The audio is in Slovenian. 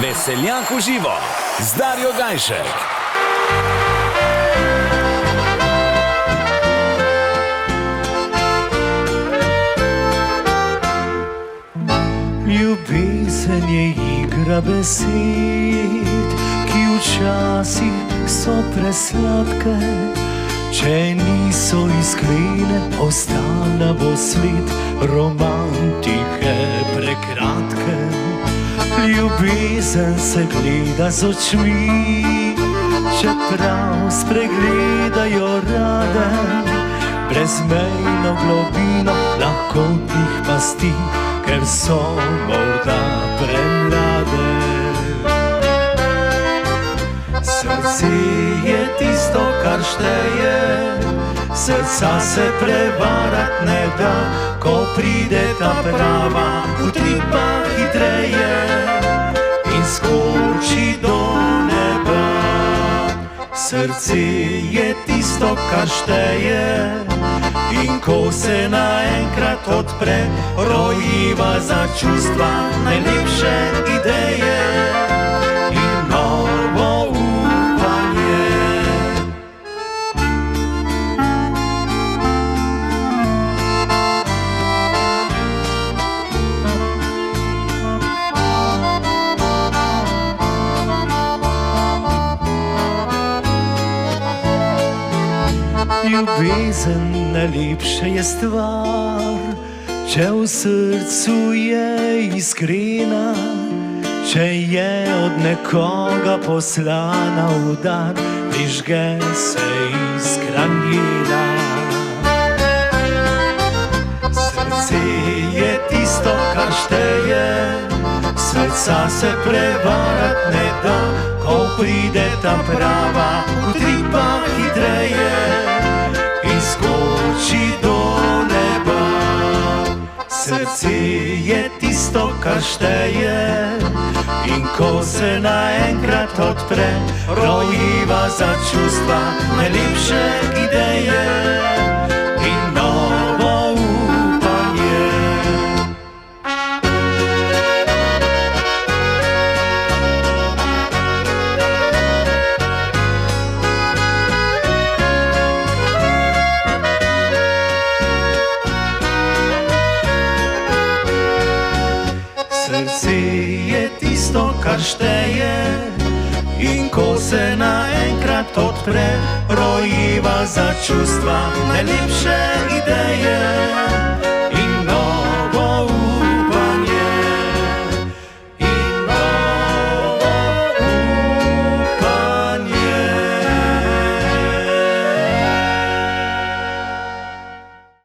Veseljak v živo z Darjo Gajšek. Ljubezen je igra besed, ki včasih so presladke. Če niso iskrene, ostala bo sled romantike prekratke. Ljubezen se gleda z očmi, čeprav spregledajo rade. Brezmejno globino lahkotnih pasti, ker so morda premlade. Srce je tisto, kar šteje, srca se prevarat ne da, ko pride ta prava, utripa hitreje in skoči do neba. Srce je tisto, kar šteje, in ko se naenkrat odpre, rojiva za čustva najlepše ideje in novo upanje. Ljubezen najlepša je stvar, če v srcu je iskrena, če je od nekoga poslana v dar, prižge se iskra njena. Srce je tisto, kar šteje, srca se prevarat ne da, ko pride ta prava, utripa hitreje in skoči do neba. Srce je tisto, kar šteje, in ko se naenkrat odpre, rojiva za čustva najlepše ideje in novo upanje. Srce je tisto, kar šteje, in ko se naenkrat odpre, rojiva za čustva najlepše ideje